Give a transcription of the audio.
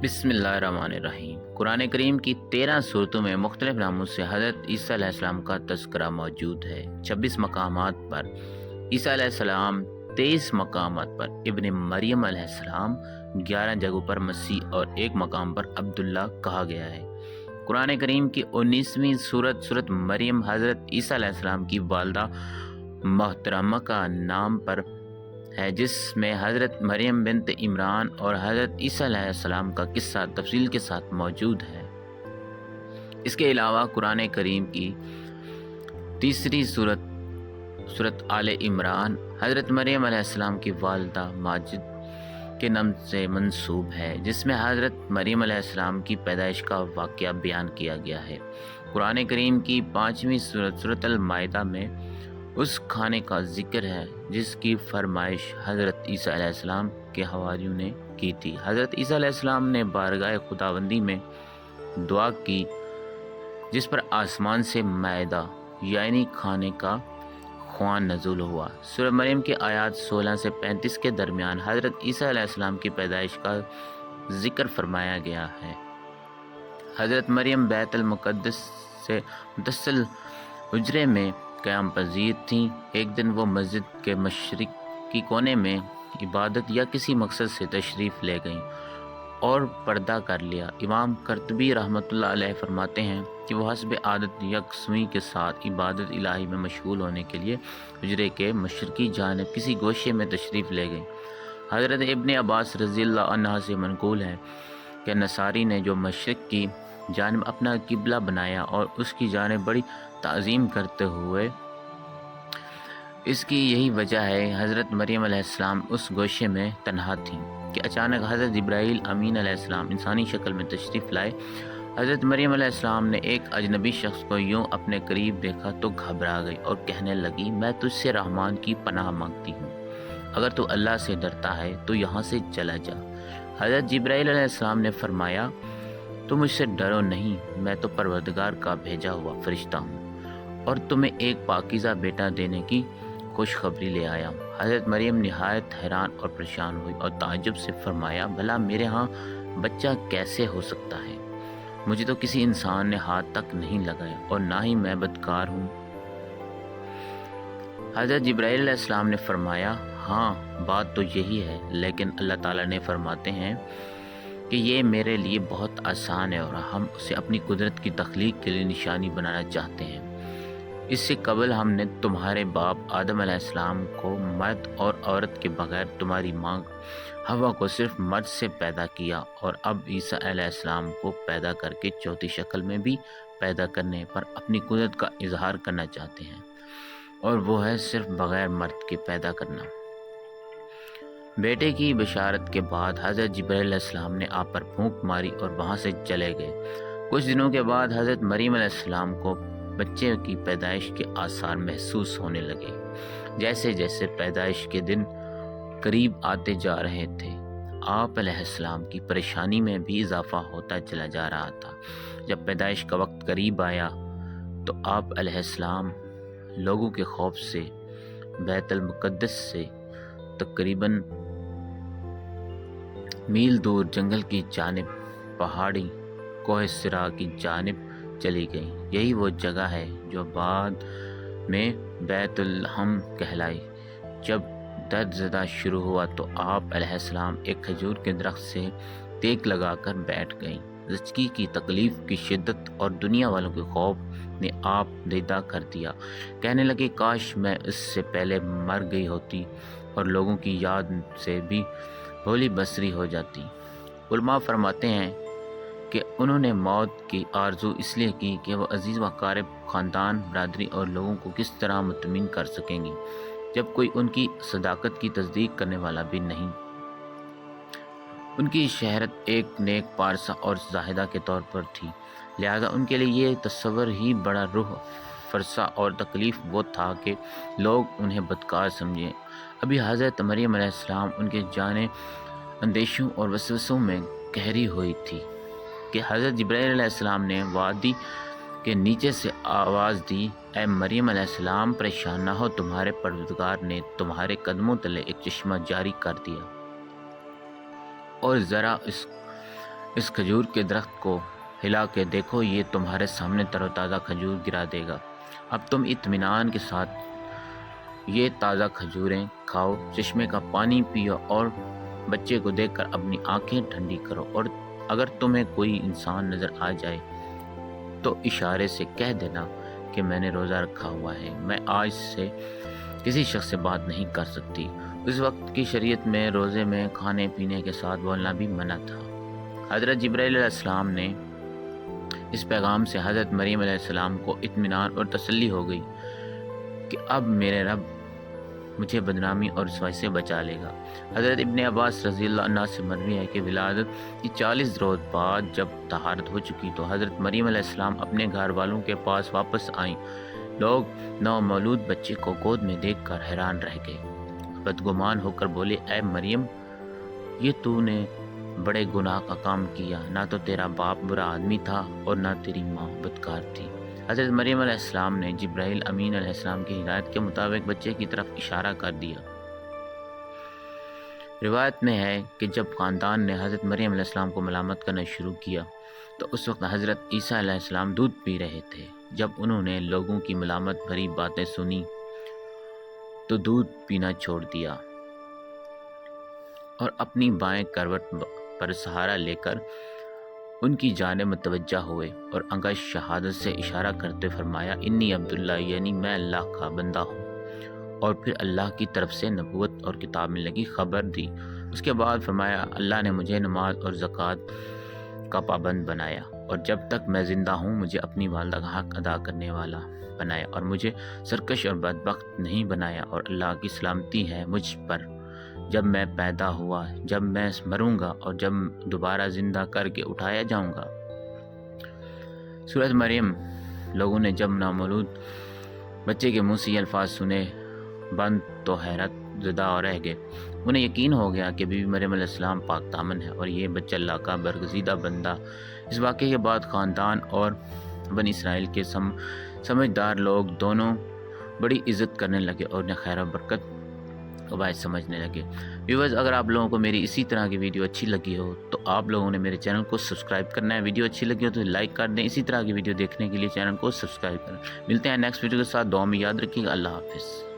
بسم اللہ الرحمن الرحیم۔ قرآن کریم کی 13 صورتوں میں مختلف ناموں سے حضرت عیسیٰ علیہ السلام کا تذکرہ موجود ہے۔ 26 مقامات پر عیسیٰ علیہ السلام، 23 مقامات پر ابن مریم علیہ السلام، 11 جگہوں پر مسیح اور 1 مقام پر عبداللہ کہا گیا ہے۔ قرآن کریم کی 19ویں سورت مریم حضرت عیسیٰ علیہ السلام کی والدہ محترمہ کا نام پر ہے، جس میں حضرت مریم بنت عمران اور حضرت عیسیٰ علیہ السلام کا قصہ تفصیل کے ساتھ موجود ہے۔ اس کے علاوہ قرآن کریم کی تیسری سورت آل عمران حضرت مریم علیہ السلام کی والدہ ماجد کے نام سے منسوب ہے، جس میں حضرت مریم علیہ السلام کی پیدائش کا واقعہ بیان کیا گیا ہے۔ قرآن کریم کی 5ویں سورت المائدہ میں اس کھانے کا ذکر ہے جس کی فرمائش حضرت عیسیٰ علیہ السلام کے حواریوں نے کی تھی۔ حضرت عیسیٰ علیہ السلام نے بارگاہ خداوندی میں دعا کی، جس پر آسمان سے مائدہ یعنی کھانے کا خوان نزول ہوا۔ سورہ مریم کی آیات 16 سے 35 کے درمیان حضرت عیسیٰ علیہ السلام کی پیدائش کا ذکر فرمایا گیا ہے۔ حضرت مریم بیت المقدس سے متصل حجرے میں قیام پذیر تھیں۔ ایک دن وہ مسجد کے مشرقی کونے میں عبادت یا کسی مقصد سے تشریف لے گئیں اور پردہ کر لیا۔ امام قرطبی رحمۃ اللہ علیہ فرماتے ہیں کہ وہ حسب عادت یکسوئی کے ساتھ عبادت الہی میں مشغول ہونے کے لیے حجرے کے مشرقی جانب کسی گوشے میں تشریف لے گئیں۔ حضرت ابن عباس رضی اللہ عنہ سے منقول ہے کہ نصاری نے جو مشرق کی جانب اپنا قبلہ بنایا اور اس کی جانب بڑی تعظیم کرتے ہوئے، اس کی یہی وجہ ہے حضرت مریم علیہ السلام اس گوشے میں تنہا تھیں کہ اچانک حضرت جبرائیل امین علیہ السلام انسانی شکل میں تشریف لائے۔ حضرت مریم علیہ السلام نے ایک اجنبی شخص کو یوں اپنے قریب دیکھا تو گھبرا گئی اور کہنے لگی، میں تجھ سے رحمان کی پناہ مانگتی ہوں، اگر تو اللہ سے ڈرتا ہے تو یہاں سے چلا جا۔ حضرت جبرائیل علیہ السلام نے فرمایا، تم مجھ سے ڈرو نہیں، میں تو پروردگار کا بھیجا ہوا فرشتہ ہوں اور تمہیں ایک پاکیزہ بیٹا دینے کی خوشخبری لے آیا ہوں۔ حضرت مریم نہایت حیران اور پریشان ہوئی اور تعجب سے فرمایا، بھلا میرے ہاں بچہ کیسے ہو سکتا ہے؟ مجھے تو کسی انسان نے ہاتھ تک نہیں لگایا اور نہ ہی میں بدکار ہوں۔ حضرت جبرائیل علیہ السلام نے فرمایا، ہاں بات تو یہی ہے، لیکن اللہ تعالیٰ نے فرماتے ہیں کہ یہ میرے لیے بہت آسان ہے اور ہم اسے اپنی قدرت کی تخلیق کے لیے نشانی بنانا چاہتے ہیں۔ اس سے قبل ہم نے تمہارے باپ آدم علیہ السلام کو مرد اور عورت کے بغیر تمہاری ماں حوا کو صرف مرد سے پیدا کیا، اور اب عیسیٰ علیہ السلام کو پیدا کر کے چوتھی شکل میں بھی پیدا کرنے پر اپنی قدرت کا اظہار کرنا چاہتے ہیں، اور وہ ہے صرف بغیر مرد کے پیدا کرنا۔ بیٹے کی بشارت کے بعد حضرت جبرائیل علیہ السلام نے آپ پر پھونک ماری اور وہاں سے چلے گئے۔ کچھ دنوں کے بعد حضرت مریم علیہ السلام کو بچے کی پیدائش کے آثار محسوس ہونے لگے۔ جیسے جیسے پیدائش کے دن قریب آتے جا رہے تھے، آپ علیہ السلام کی پریشانی میں بھی اضافہ ہوتا چلا جا رہا تھا۔ جب پیدائش کا وقت قریب آیا تو آپ علیہ السلام لوگوں کے خوف سے بیت المقدس سے تقریباً میل دور جنگل کی جانب پہاڑی کوہ سرا کی جانب چلی گئی۔ یہی وہ جگہ ہے جو بعد میں بیت الحم کہلائی۔ جب درد زدہ شروع ہوا تو آپ علیہ السلام ایک کھجور کے درخت سے ٹیک لگا کر بیٹھ گئیں۔ زچگی کی تکلیف کی شدت اور دنیا والوں کے خوف نے آپ دیدہ کر دیا۔ کہنے لگے، کاش میں اس سے پہلے مر گئی ہوتی اور لوگوں کی یاد سے بھی بھولی بصری ہو جاتی۔ علماء فرماتے ہیں کہ انہوں نے موت کی آرزو اس لیے کی کہ وہ عزیز و اقارب، خاندان، برادری اور لوگوں کو کس طرح مطمئن کر سکیں گی جب کوئی ان کی صداقت کی تصدیق کرنے والا بھی نہیں۔ ان کی شہرت ایک نیک پارسا اور زاہدہ کے طور پر تھی، لہذا ان کے لیے یہ تصور ہی بڑا روح فرسا اور تکلیف وہ تھا کہ لوگ انہیں بدکار سمجھیں۔ ابھی حضرت مریم علیہ السلام ان کے جانے اندیشوں اور وسوسوں میں گہری ہوئی تھی کہ حضرت جبرائیل علیہ السلام نے وادی کے نیچے سے آواز دی، اے مریم علیہ السلام، پریشان نہ ہو، تمہارے پروردگار نے تمہارے قدموں تلے ایک چشمہ جاری کر دیا، اور ذرا اس کھجور کے درخت کو ہلا کے دیکھو، یہ تمہارے سامنے تر و تازہ کھجور گرا دے گا۔ اب تم اطمینان کے ساتھ یہ تازہ کھجوریں کھاؤ، چشمے کا پانی پیو اور بچے کو دیکھ کر اپنی آنکھیں ٹھنڈی کرو، اور اگر تمہیں کوئی انسان نظر آ جائے تو اشارے سے کہہ دینا کہ میں نے روزہ رکھا ہوا ہے، میں آج سے کسی شخص سے بات نہیں کر سکتی۔ اس وقت کی شریعت میں روزے میں کھانے پینے کے ساتھ بولنا بھی منع تھا۔ حضرت جبرائیل علیہ السلام نے اس پیغام سے حضرت مریم علیہ السلام کو اطمینان اور تسلی ہو گئی کہ اب میرے رب مجھے بدنامی اور رسوائی سے بچا لے گا۔ حضرت ابن عباس رضی اللہ عنہ سے مروی ہے کہ ولادت کی 40 روز بعد جب طہارت ہو چکی تو حضرت مریم علیہ السلام اپنے گھر والوں کے پاس واپس آئیں۔ لوگ نومولود بچے کو گود میں دیکھ کر حیران رہ گئے، بدگمان ہو کر بولے، اے مریم، یہ تو نے بڑے گناہ کا کام کیا، نہ تو تیرا باپ برا آدمی تھا اور نہ تیری ماں بدکار تھی۔ حضرت مریم علیہ السلام نے جبرائیل امین علیہ السلام کی ہدایت کے مطابق بچے کی طرف اشارہ کر دیا۔ روایت میں ہے کہ جب خاندان نے حضرت مریم علیہ السلام کو ملامت کرنا شروع کیا تو اس وقت حضرت عیسیٰ علیہ السلام دودھ پی رہے تھے۔ جب انہوں نے لوگوں کی ملامت بھری باتیں سنی تو دودھ پینا چھوڑ دیا اور اپنی بائیں کروٹ پر سہارا لے کر ان کی جانب متوجہ ہوئے اور انگشت شہادت سے اشارہ کرتے فرمایا، انی عبداللہ، یعنی میں اللہ کا بندہ ہوں، اور پھر اللہ کی طرف سے نبوت اور کتاب ملنے کی خبر دی۔ اس کے بعد فرمایا، اللہ نے مجھے نماز اور زکوٰۃ کا پابند بنایا، اور جب تک میں زندہ ہوں مجھے اپنی والدہ کا حق ادا کرنے والا بنایا، اور مجھے سرکش اور بدبخت نہیں بنایا، اور اللہ کی سلامتی ہے مجھ پر جب میں پیدا ہوا، جب میں مروں گا اور جب دوبارہ زندہ کر کے اٹھایا جاؤں گا۔ سورۃ مریم۔ لوگوں نے جب نامولود بچے کے منہ سے یہ الفاظ سنے بند تو حیرت زدہ رہ گئے۔ انہیں یقین ہو گیا کہ بی بی مریم علیہ السلام پاک دامن ہے اور یہ بچہ اللہ کا برگزیدہ بندہ۔ اس واقعے کے بعد خاندان اور بنی اسرائیل کے سمجھدار لوگ دونوں بڑی عزت کرنے لگے اور انہیں خیر و برکت کا باعث سمجھنے لگے۔ ویورز، اگر آپ لوگوں کو میری اسی طرح کی ویڈیو اچھی لگی ہو تو آپ لوگوں نے میرے چینل کو سبسکرائب کرنا ہے۔ ویڈیو اچھی لگی ہو تو لائک کر دیں، اسی طرح کی ویڈیو دیکھنے کے لیے چینل کو سبسکرائب کریں۔ ملتے ہیں نیکسٹ ویڈیو کے ساتھ، دعا میں یاد رکھیے گا۔ اللہ حافظ۔